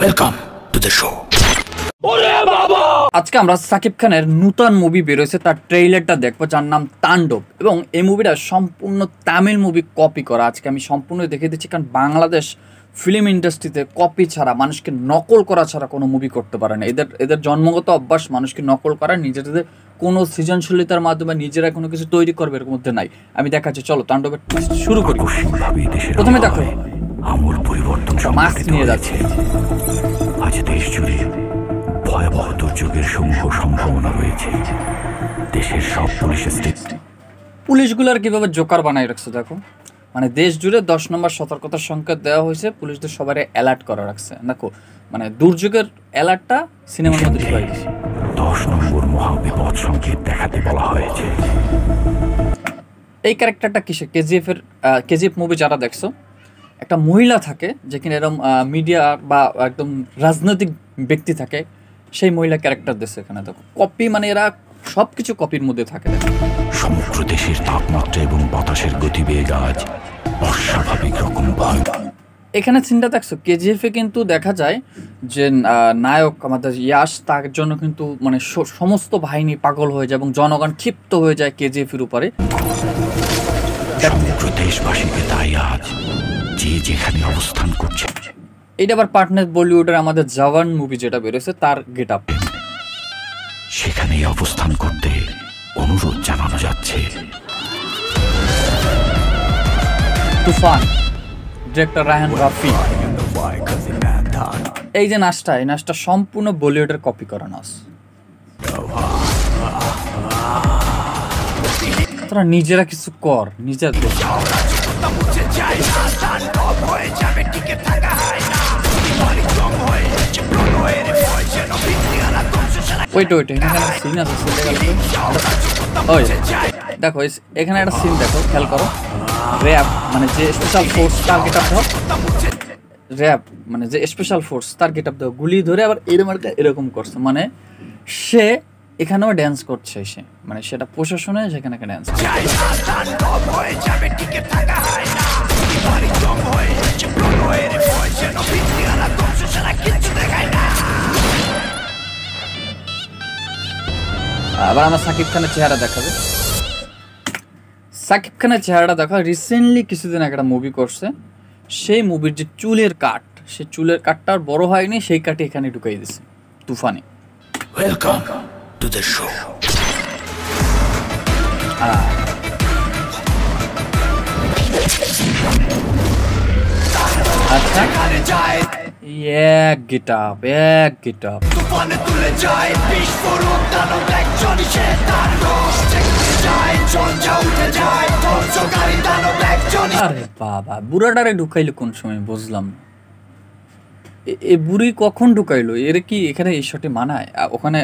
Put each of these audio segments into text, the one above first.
Welcome to the show. আজকে আমরা সাকিব খানের নতুন মুভি বেরোয়েছে, তার ট্রেইলারটা দেখবো, যার নাম তাণ্ডব। এবং এই মুভিটা সম্পূর্ণ তামিল মুভি কপি করা। আজকে আমি সম্পূর্ণ দেখিয়ে দিচ্ছি, কারণ বাংলাদেশ ফিল্ম ইন্ডাস্ট্রিতে কপি ছাড়া, মানুষকে নকল করা ছাড়া কোনো মুভি করতে পারে না। এদের জন্মগত অভ্যাস মানুষকে নকল করা, নিজেদের কোনো সৃজনশীলতার মাধ্যমে নিজেরা কোনো কিছু তৈরি করবে এর মধ্যে নাই। আমি দেখাচ্ছি, চলো তাণ্ডবের শুরু করি। প্রথমে দেখো আমূল পরিবর্তন মাস্ক নিয়ে যাচ্ছে। আজ দেশ জুড়ে ভয়াবহ দুর্যোগের সমূহ সম্ভাবনা রয়েছে। দেশের সব পুলিশগুলোর কিভাবে জোকার বানাই রাখছে দেখো। মানে দেশ জুড়ে 10 নম্বর সতর্কতার সংকেত দেওয়া হয়েছে, পুলিশদের সবার অ্যালার্ট করা রাখছে। দেখো মানে দুর্যোগের অ্যালার্টটা সিনেমার মধ্যে ঢুকাই দিয়েছে। 10 নম্বর মহাবিপদ সংকেত দেখাতে বলা হয়েছে। এই ক্যারেক্টারটা কিসে? কেজিএফ মুভি যারা দেখছো, একটা মহিলা থাকে যেখানে এরকম মিডিয়া বা একদম রাজনৈতিক ব্যক্তি থাকে, সেই মহিলা ক্যারেক্টার দিচ্ছে এখানে। দেখো কপি, মানে এরা সব কিছু কপির মধ্যে থাকে। সমগ্র দেশের তাপমাত্রা এবং বাতাসের গতিবেগ আজ অস্বাভাবিক রকম ভয়। এখানে সিনটা দেখছো, কেজিএফে কিন্তু দেখা যায় যে নায়ক আমাদের ইয়াশ, তার জন্য কিন্তু মানে সমস্ত বাহিনী পাগল হয়ে যায় এবং জনগণ ক্ষিপ্ত হয়ে যায় কেজিএফের উপরে। সমগ্র দেশবাসীকে তাই আজ যে যেখানে অবস্থান করছে। এটা আবার পার্টনার বলিউডের আমাদের জওয়ান মুভি যেটা বেরোছে, তার গেট আপ, সেখানেই অবস্থান করতে অনুরোধ জানানো যাচ্ছে। তুফান, ডিরেক্টর রায়হান রাফি। এই যে নাচটা, এই নাচটা সম্পূর্ণ বলিউডের কপি করা নাচ। তোরা নিজেরা কিছু কর, নিজের দেখো এখানে একটা সিন দেখো, খেয়াল করো। র্যাব মানে যে স্পেশাল ফোর্স, তার গেট আপ দাও। র্যাব মানে যে স্পেশাল ফোর্স, তার গেট আপ দাও। গুলি ধরে আবার এরকম করছে, মানে সে এখানেও ড্যান্স করছে। সে মানে সেটা প্রশাসনে সেখানে ড্যান্স। আবার আমার সাকিব খানের চেহারা দেখাবে। সাকিব খানের চেহারাটা দেখা, রিসেন্টলি কিছুদিন আগে একটা মুভি করছে, সেই মুভির যে চুলের কাট, সেই চুলের কাটটা বড় হয়নি, সেই কাটে এখানে ঢুকাই দিছে তুফানে। Welcome to the show. আচ্ছা, এক গেট আপ। আরে বাবা, বুড়াটারে ঢুকাইলো কোন সময় বুঝলাম না। এ বুড়ি কখন ঢুকাইলো? এর কি এখানে এই শটে মানায়? ওখানে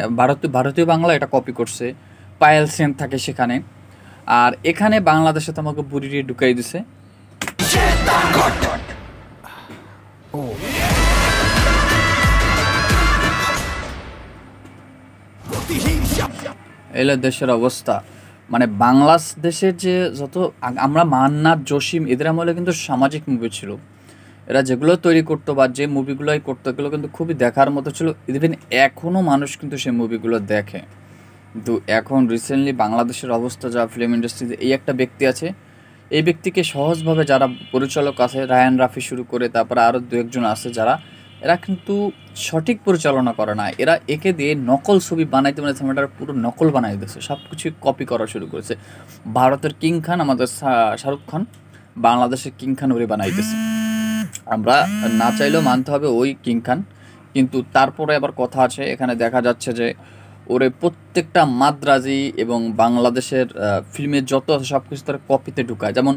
ভারতীয় বাংলা এটা কপি করছে, পায়েল সেন থাকে সেখানে। আর এখানে বাংলাদেশে তো আমাকে বুড়ি ঢুকাই দিছে। এলো দেশের অবস্থা। মানে বাংলাদেশের যে যত আমরা মান্নাত, জসিম, এদের আমলে কিন্তু সামাজিক মুভি ছিল। এরা যেগুলো তৈরি করতো বা যে মুভিগুলোই করতো, এগুলো কিন্তু খুবই দেখার মতো ছিল। ইভেন এখনও মানুষ কিন্তু সেই মুভিগুলো দেখে। কিন্তু এখন রিসেন্টলি বাংলাদেশের অবস্থা যা, ফিল্ম ইন্ডাস্ট্রিতে এই একটা ব্যক্তি আছে, এই ব্যক্তিকে সহজভাবে যারা পরিচালক আছে, রায়হান রাফি শুরু করে তারপরে আরও 2-1জন আছে যারা, এরা কিন্তু সঠিক পরিচালনা করে না। এরা একে দিয়ে নকল ছবি বানাইতে মানে সিনেমাটার পুরো নকল বানাই দিয়েছে, সব কিছুই কপি করা শুরু করেছে। ভারতের কিং খান আমাদের শাহরুখ খান, বাংলাদেশের কিং খান ওরে বানাইতেছে। আমরা না চাইলেও মানতে হবে ওই কিং খান। কিন্তু তারপরে আবার কথা আছে, এখানে দেখা যাচ্ছে যে ওরে প্রত্যেকটা মাদ্রাজি এবং বাংলাদেশের ফিল্মের যত আছে সব কিছু তারা কপিতে ঢুকায়। যেমন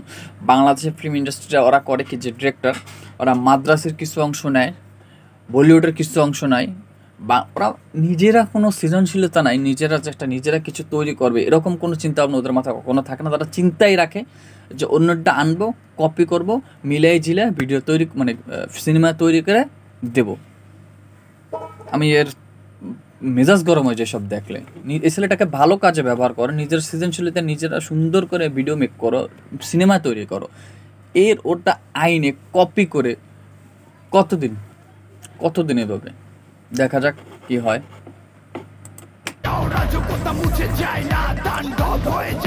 বাংলাদেশের ফিল্ম ইন্ডাস্ট্রিটা ওরা করে কি, যে ডিরেক্টর ওরা মাদ্রাসির কিছু অংশ নেয়, বলিউডের কিছু অংশ নেয়, বা ওরা নিজেরা কোনো সৃজনশীলতা নাই, নিজেরা কিছু তৈরি করবে এরকম কোনো চিন্তা ভাবনা ওদের মাথায় কখনো থাকে না। তারা চিন্তাই রাখে যে অন্যটা আনবো, কপি করব, মিলাই ঝিলে ভিডিও তৈরি, মানে সিনেমা তৈরি করে দেব। আমি এর মেজাজ গরম হয়ে যায় সব দেখলে। এই ছেলেটাকে ভালো কাজে ব্যবহার করো, নিজের সৃজনশীলতা নিজেরা সুন্দর করে ভিডিও মেক করো, সিনেমা তৈরি করো। এর ওটা আইনে কপি করে কতদিন এভাবে, দেখা যাক কি হয়।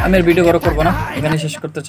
আমি আর ভিডিও বড় করবো না, এখানে শেষ করতে চাই।